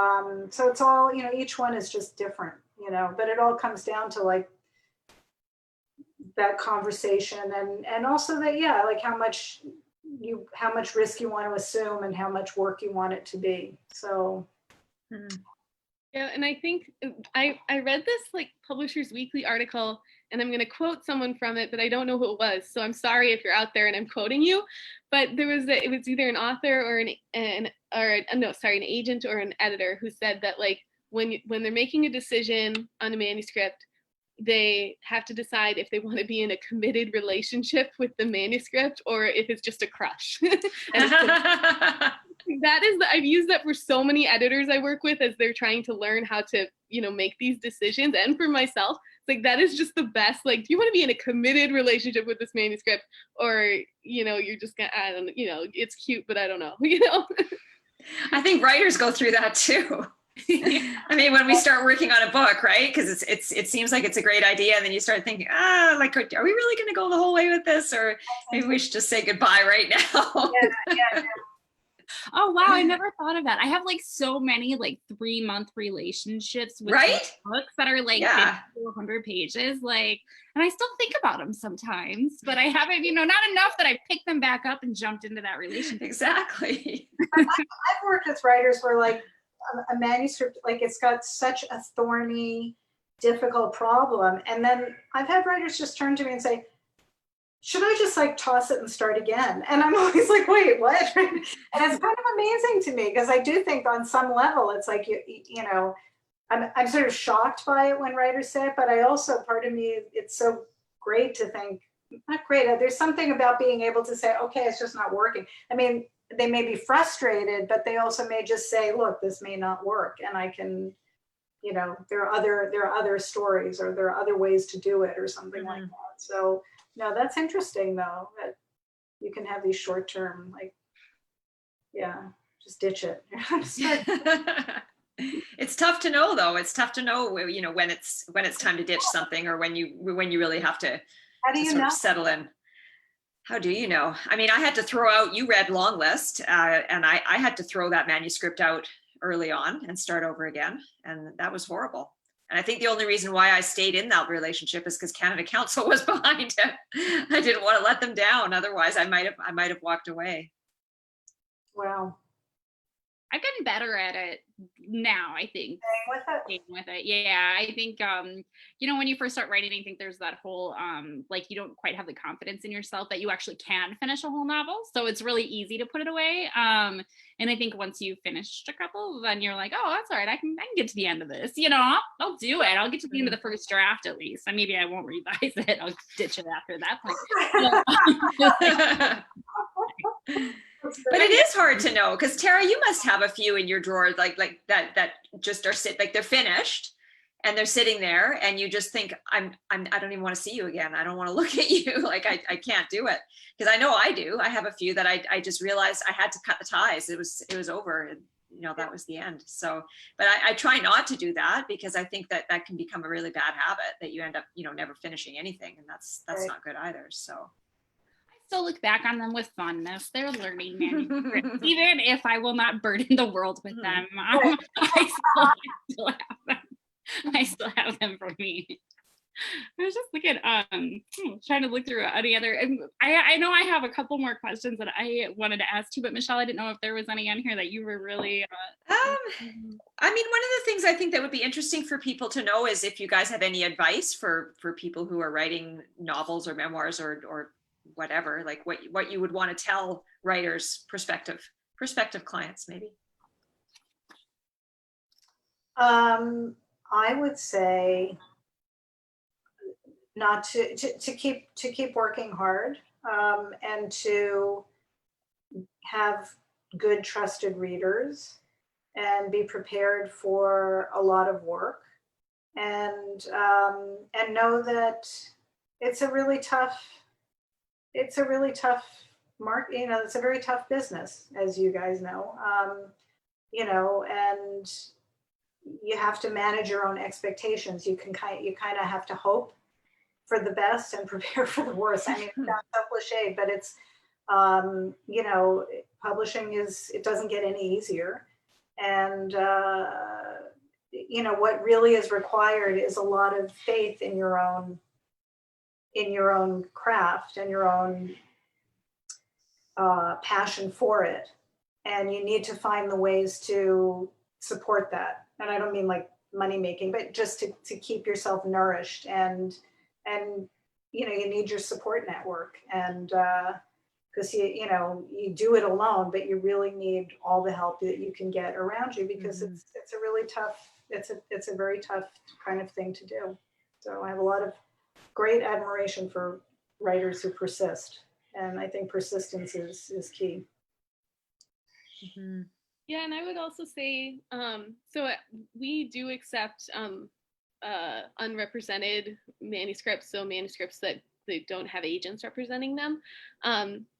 so it's all, you know, each one is just different, you know, but it all comes down to like that conversation and also that, yeah, like how much risk you want to assume and how much work you want it to be. So. Yeah, and I think I read this like Publishers Weekly article, and I'm going to quote someone from it, but I don't know who it was. So I'm sorry if you're out there and I'm quoting you. But it was either an author or an agent or an editor who said that like when they're making a decision on a manuscript, they have to decide if they want to be in a committed relationship with the manuscript or if it's just a crush. I've used that for so many editors I work with as they're trying to learn how to, you know, make these decisions, and for myself, it's like, that is just the best. Like, do you want to be in a committed relationship with this manuscript, or, you know, you're just gonna, I don't know, you know, it's cute, but I don't know, you know? I think writers go through that too. I mean, when we start working on a book, right? Because it seems like it's a great idea, and then you start thinking, like, are we really going to go the whole way with this, or maybe we should just say goodbye right now? Yeah. Oh wow, I never thought of that. I have like so many like 3-month relationships with books that are like 400 pages, like, and I still think about them sometimes, but I haven't, you know, not enough that I picked them back up and jumped into that relationship. Exactly. I've worked with writers where like a manuscript, like it's got such a thorny, difficult problem, and then I've had writers just turn to me and say, should I just like toss it and start again? And I'm always like, wait, what? And it's kind of amazing to me, because I do think on some level, it's like, you know, I'm sort of shocked by it when writers say it, but I also, part of me, it's so great to think, not great, there's something about being able to say, okay, it's just not working. I mean, they may be frustrated, but they also may just say, look, this may not work. And I can, you know, there are other stories, or there are other ways to do it, or something like that. So, no, that's interesting though, that you can have these short-term, like, yeah, just ditch it. It's tough to know though. It's tough to know, you know, when it's time to ditch something, or when you really have to, sort of settle in. How do you know? I mean, I had to throw out, you read Longlist, and I had to throw that manuscript out early on and start over again. And that was horrible. And I think the only reason why I stayed in that relationship is because Canada Council was behind it. I didn't want to let them down. Otherwise, I might have walked away. Wow. I've gotten better at it now, I think. Staying with it. Staying with it. Yeah, I think you know, when you first start writing, I think there's that whole like you don't quite have the confidence in yourself that you actually can finish a whole novel. So it's really easy to put it away. And I think once you've finished a couple, then you're like, oh, that's all right. I can get to the end of this. You know, I'll do it. I'll get to the end of the first draft at least. And maybe I won't revise it. I'll ditch it after that point. But it is hard to know because Tara, you must have a few in your drawer like that just are they're finished and they're sitting there and you just think I don't even want to see you again. I don't want to look at you. Like I can't do it because I know I do. I have a few that I just realized I had to cut the ties. It was over and you know that was the end. So but I try not to do that because I think that can become a really bad habit that you end up you know never finishing anything and that's Right. not good either. So Still look back on them with fondness. They're learning manuscripts, even if I will not burden the world with them. I still have them. I still have them for me. I was just looking, trying to look through any other. I know I have a couple more questions that I wanted to ask you, but Michelle, I didn't know if there was any on here that you were really. I mean, one of the things I think that would be interesting for people to know is if you guys have any advice for people who are writing novels or memoirs or whatever, like what you would want to tell writers, prospective clients, maybe. I would say not to keep working hard and to have good trusted readers and be prepared for a lot of work and know that it's a really tough market, you know, it's a very tough business, as you guys know, you know, and you have to manage your own expectations. You kind of have to hope for the best and prepare for the worst. I mean, it sounds so cliche, but it's, you know, publishing it doesn't get any easier. And, you know, what really is required is a lot of faith in your own craft and your own passion for it. And you need to find the ways to support that. And I don't mean like money making, but just to keep yourself nourished and you know, you need your support network and because you know, you do it alone, but you really need all the help that you can get around you because it's a really tough, it's a very tough kind of thing to do. So I have a lot of great admiration for writers who persist. And I think persistence is key. Mm-hmm. Yeah, and I would also say, so we do accept unrepresented manuscripts, so manuscripts that they don't have agents representing them.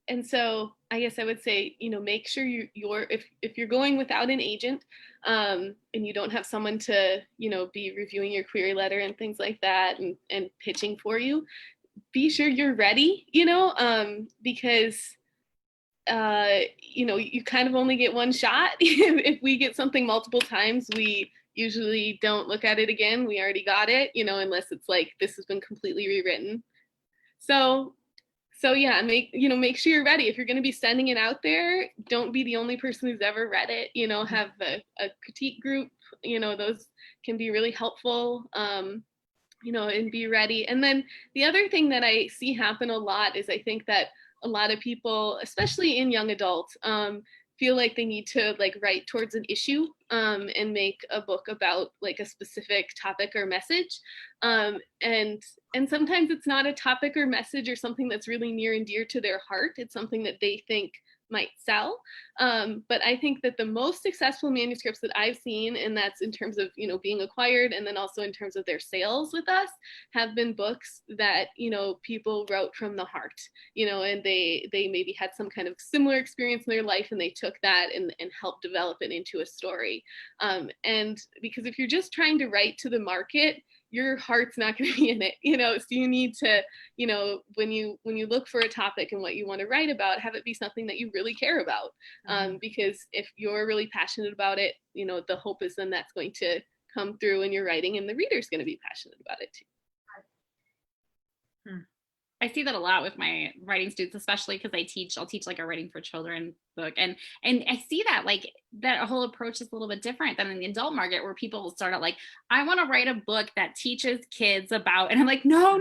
And so I guess I would say, you know, make sure if you're going without an agent and you don't have someone to, you know, be reviewing your query letter and things like that and pitching for you, be sure you're ready, you know, because you know, you kind of only get one shot. If we get something multiple times, we usually don't look at it again. We already got it, you know, unless it's like this has been completely rewritten. So yeah, make sure you're ready. If you're going to be sending it out there, don't be the only person who's ever read it. You know, have a critique group. You know, those can be really helpful. You know, and be ready. And then the other thing that I see happen a lot is I think that a lot of people, especially in young adults, feel like they need to like write towards an issue and make a book about like a specific topic or message. And sometimes it's not a topic or message or something that's really near and dear to their heart. It's something that they think might sell. But I think that the most successful manuscripts that I've seen, and that's in terms of, you know, being acquired and then also in terms of their sales with us, have been books that, you know, people wrote from the heart, you know, and they maybe had some kind of similar experience in their life and they took that and helped develop it into a story. And because if you're just trying to write to the market, your heart's not going to be in it, you know, so you need to, you know, when you look for a topic and what you want to write about, have it be something that you really care about. Because if you're really passionate about it, you know, the hope is then that's going to come through in your writing and the reader's going to be passionate about it too. I see that a lot with my writing students, especially because I'll teach like a writing for children book. And I see that like that whole approach is a little bit different than in the adult market where people will start out like, I want to write a book that teaches kids about, and I'm like, no.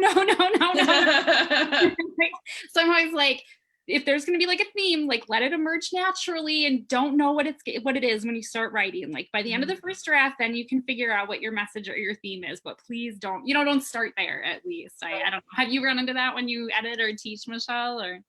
So I'm always like, if there's going to be like a theme, like let it emerge naturally and don't know what it is when you start writing. Like by the end of the first draft, then you can figure out what your message or your theme is, but please don't start there at least. I don't know. Have you run into that when you edit or teach, Michelle, or?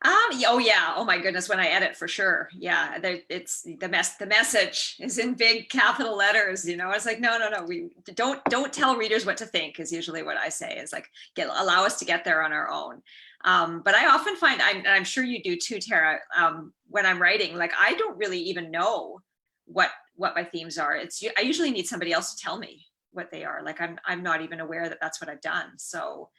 Oh yeah. Oh my goodness. When I edit, for sure. Yeah. It's the message is in big capital letters, it's like, no. We don't tell readers what to think is usually what I say, is like, allow us to get there on our own. But I often find, I'm sure you do too, Tara, when I'm writing, like, I don't really even know what my themes are. I usually need somebody else to tell me what they are. Like, I'm not even aware that that's what I've done. So,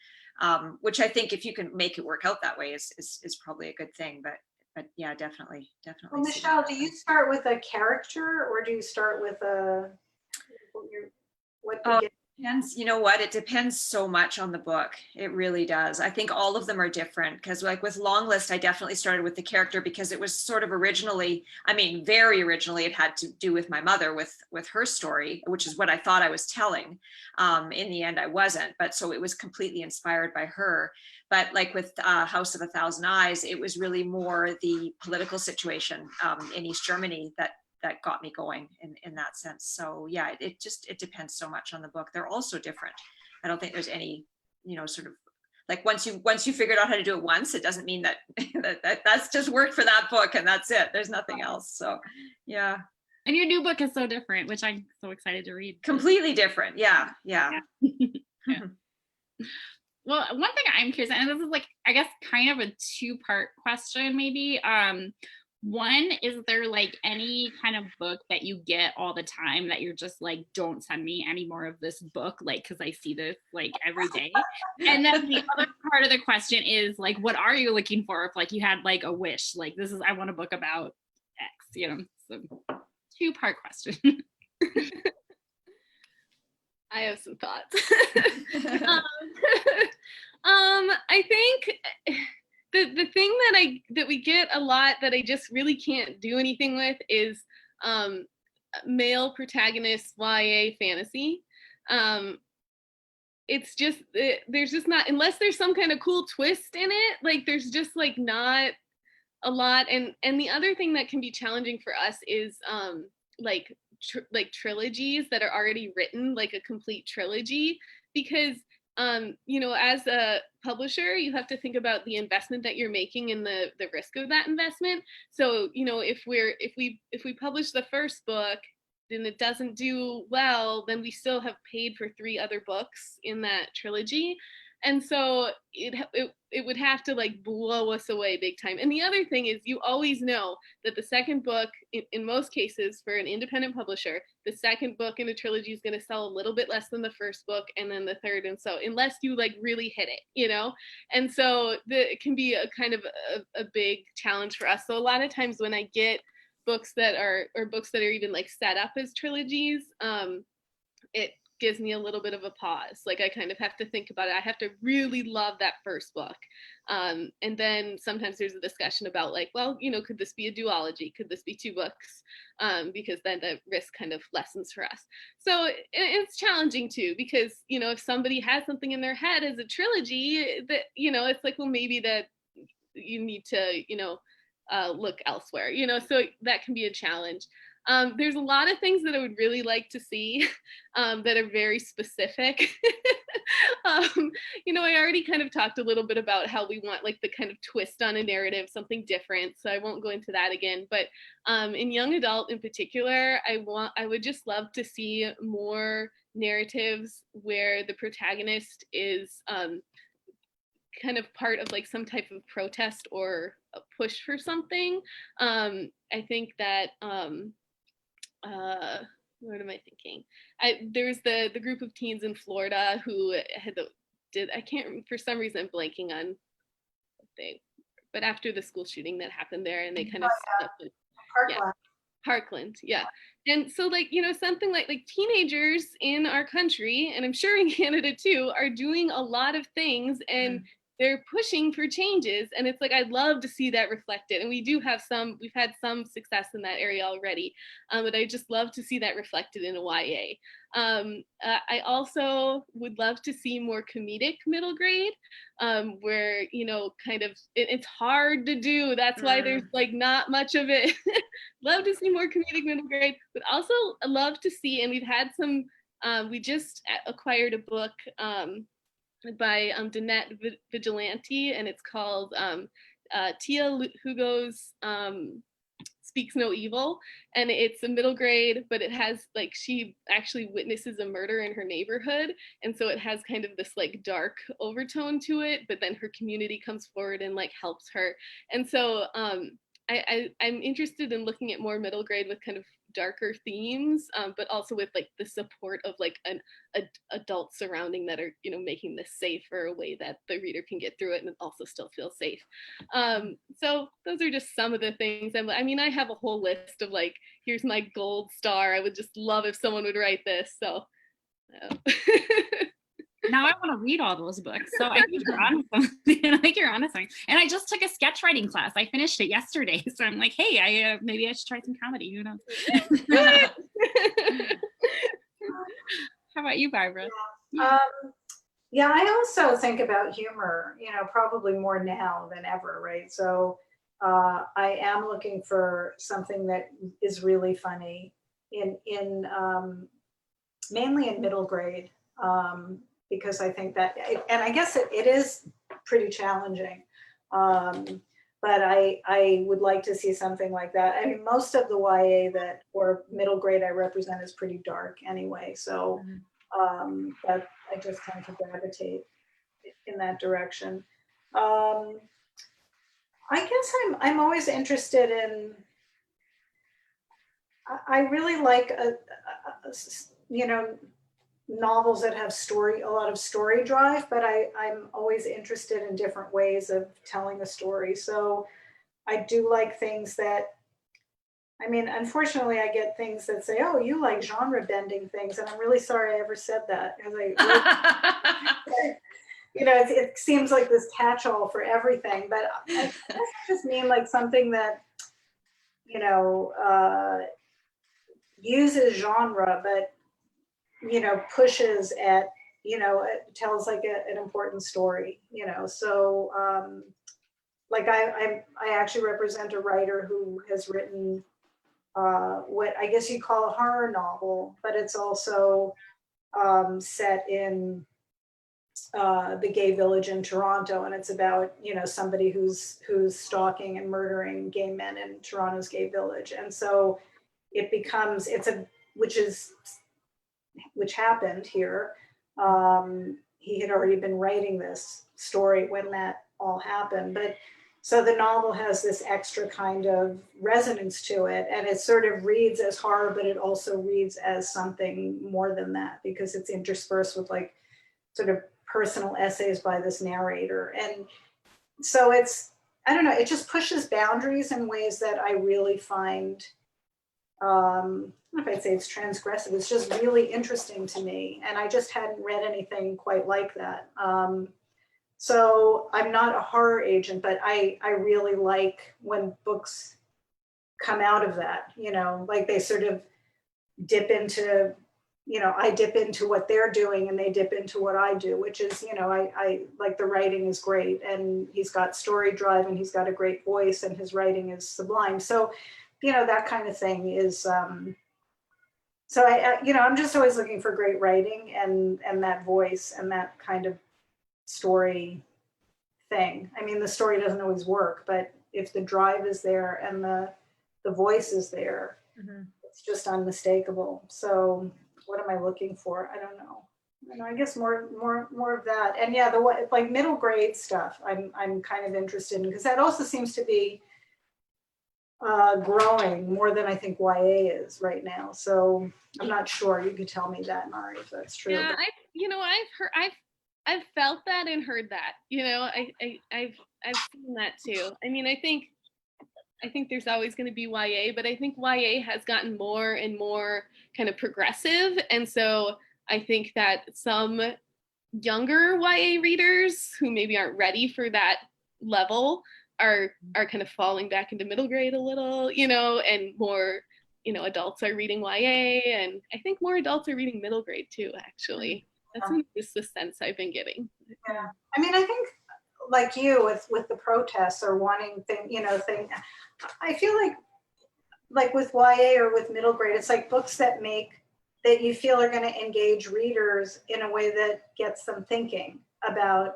which I think if you can make it work out that way is probably a good thing. But yeah, definitely. Well, Michelle, do you start with a character or do you start with what you get? Depends. You know what? It depends so much on the book. It really does. I think all of them are different because, like with Long List, I definitely started with the character because it was sort of very originally, it had to do with my mother, with her story, which is what I thought I was telling. In the end, I wasn't, but so it was completely inspired by her. But like with House of a Thousand Eyes, it was really more the political situation in East Germany that got me going in that sense. So yeah, it depends so much on the book. They're all so different. I don't think there's any, sort of like once you figured out how to do it once, it doesn't mean that that's just worked for that book and that's it. There's nothing else. So yeah. And your new book is so different, which I'm so excited to read. Completely different. Yeah. Yeah. Well, one thing I'm curious, and this is like, I guess kind of a two-part question maybe. One, is there like any kind of book that you get all the time that you're just like, don't send me any more of this book, like, because I see this like every day? And then the other part of the question is like, what are you looking for if like you had like a wish, like I want a book about X, so two-part question. I have some thoughts. I think the thing that we get a lot that I just really can't do anything with is male protagonist YA fantasy. It's just there's just not, unless there's some kind of cool twist in it, like there's just like not a lot. And the other thing that can be challenging for us is like trilogies that are already written, like a complete trilogy, because as a publisher, you have to think about the investment that you're making and the risk of that investment. So, if we publish the first book and it doesn't do well, then we still have paid for 3 other books in that trilogy. And so it would have to like blow us away big time. And the other thing is, you always know that the second book, in most cases for an independent publisher, the second book in a trilogy is going to sell a little bit less than the first book, and then the third. And so unless you like really hit it, and so it can be a kind of a big challenge for us. So a lot of times when I get books that are even like set up as trilogies, it gives me a little bit of a pause. Like I kind of have to think about it. I have to really love that first book. And then sometimes there's a discussion about like, well, could this be a duology? Could this be 2 books? Because then the risk kind of lessens for us. So it's challenging too, because, if somebody has something in their head as a trilogy, that, it's like, well, maybe that you need to, look elsewhere, so that can be a challenge. There's a lot of things that I would really like to see that are very specific. I already kind of talked a little bit about how we want like the kind of twist on a narrative, something different. So I won't go into that again. But in young adult in particular, I would just love to see more narratives where the protagonist is kind of part of like some type of protest or a push for something. I think that what am I thinking? There's the group of teens in Florida who for some reason I'm blanking on what but after the school shooting that happened there, and they kind of Parkland, yeah. And so like, something like teenagers in our country, and I'm sure in Canada too, are doing a lot of things, and they're pushing for changes, and it's like I'd love to see that reflected. And we've had some success in that area already, but I just love to see that reflected in a YA. I also would love to see more comedic middle grade, where, you know, kind of it's hard to do. That's why there's like not much of it. Love to see more comedic middle grade, but also love to see, and we've had some, we just acquired a book by Danette Vigilante, and it's called Tia Hugo's Speaks No Evil, and it's a middle grade, but it has like, she actually witnesses a murder in her neighborhood, and so it has kind of this like dark overtone to it, but then her community comes forward and like helps her. And so I'm interested in looking at more middle grade with kind of darker themes, but also with like the support of like an adult surrounding that are, you know, making this safe, or a way that the reader can get through it and also still feel safe. So those are just some of the things. I mean, I have a whole list of like, here's my gold star. I would just love if someone would write this. So Now I want to read all those books. So I think you're on something. I think you're on something. And I just took a sketch writing class. I finished it yesterday. So I'm like, hey, maybe I should try some comedy. You know. How about you, Barbara? Yeah, I also think about humor, you know, probably more now than ever, right? So I am looking for something that is really funny in mainly in middle grade. Because I think that, and I guess it is pretty challenging, but I would like to see something like that. I mean, most of the YA or middle grade I represent is pretty dark anyway, so but I just tend to gravitate in that direction. I guess I'm always interested in, I really like you know, novels that have a lot of story drive, but I'm always interested in different ways of telling a story. So I do like things that, I mean, unfortunately I get things that say, oh, you like genre bending things. And I'm really sorry I ever said that, because you know, it seems like this catch-all for everything, but I just mean like something that, you know, uses genre, but, you know, pushes at, you know, it tells like an important story, you know. So like I actually represent a writer who has written what I guess you call a horror novel, but it's also set in the gay village in Toronto, and it's about, you know, somebody who's stalking and murdering gay men in Toronto's gay village. And so it becomes, which happened here. He had already been writing this story when that all happened. But so the novel has this extra kind of resonance to it, and it sort of reads as horror, but it also reads as something more than that, because it's interspersed with like sort of personal essays by this narrator. And so it's, I don't know, it just pushes boundaries in ways that I really find, I don't know if I'd say it's transgressive, it's just really interesting to me. And I just hadn't read anything quite like that. So I'm not a horror agent, but I really like when books come out of that, you know, like they sort of dip into, you know, I dip into what they're doing and they dip into what I do, which is, you know, I like, the writing is great, and he's got story drive and he's got a great voice and his writing is sublime. So, you know, that kind of thing is, so I, you know, I'm just always looking for great writing and that voice and that kind of story thing. I mean, the story doesn't always work, but if the drive is there and the voice is there, it's just unmistakable. So what am I looking for? I don't know. I guess more of that. And yeah, like middle grade stuff, I'm kind of interested in, because that also seems to be growing more than I think YA is right now. So I'm not sure. You could tell me that, Mari, if that's true. Yeah, I've felt that and heard that. You know, I've seen that too. I mean, I think there's always going to be YA, but I think YA has gotten more and more kind of progressive, and so I think that some younger YA readers who maybe aren't ready for that level are kind of falling back into middle grade a little, and more, adults are reading YA, and I think more adults are reading middle grade too, actually. That's just the sense I've been getting. Yeah. I mean, I think like you with the protests or wanting I feel like with YA or with middle grade, it's like books that you feel are going to engage readers in a way that gets them thinking about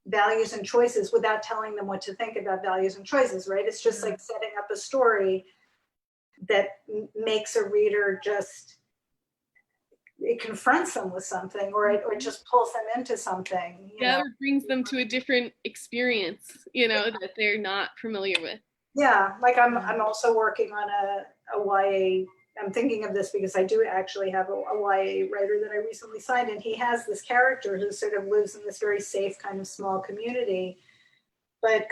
values and choices without telling them what to think about values and choices, right? It's just like setting up a story that makes a reader it confronts them with something, or it just pulls them into something. Or brings them to a different experience, that they're not familiar with. Yeah, like I'm also working on a YA. I'm thinking of this because I do actually have a YA writer that I recently signed, and he has this character who sort of lives in this very safe kind of small community, but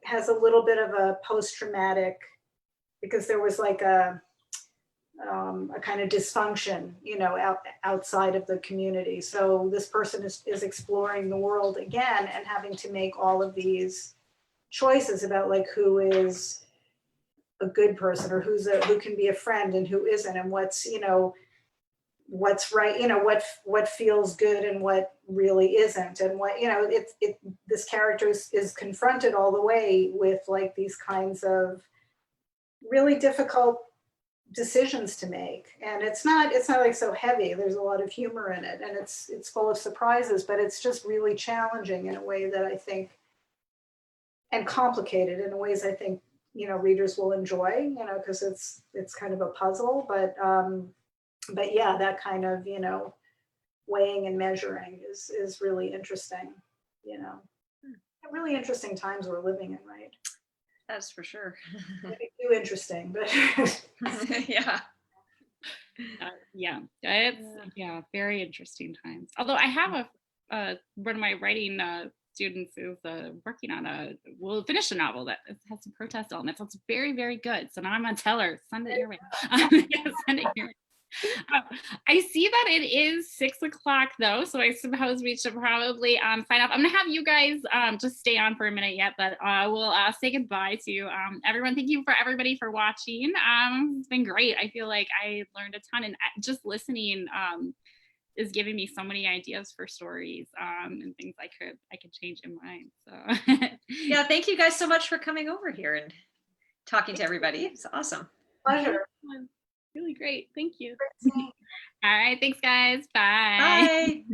has a little bit of a post-traumatic, because there was like a kind of dysfunction, outside of the community. So this person is exploring the world again and having to make all of these choices about like who is a good person, or who can be a friend and who isn't, and what's right, what feels good and what really isn't, and what this character is confronted all the way with like these kinds of really difficult decisions to make. And it's not like so heavy. There's a lot of humor in it, and it's full of surprises, but it's just really challenging in a way that I think, and complicated in ways I think readers will enjoy, because it's kind of a puzzle, but yeah, that kind of weighing and measuring is really interesting. Really interesting times we're living in, right? That's for sure. Maybe too interesting, but Yeah. It's very interesting times. Although I have one of my writing students is working on will finish a novel that has some protest elements. So it's very, very good. So now I'm gonna tell her, send it your way. Send it your way. I see that it is 6 o'clock though, so I suppose we should probably sign off. I'm gonna have you guys just stay on for a minute yet, but we'll say goodbye to everyone. Thank you for everybody for watching. It's been great. I feel like I learned a ton, and just listening is giving me so many ideas for stories and things I could change in mine. So yeah, thank you guys so much for coming over here and talking to everybody. It's awesome. pleasure. Really great. Thank you. all right, thanks guys. Bye. Bye.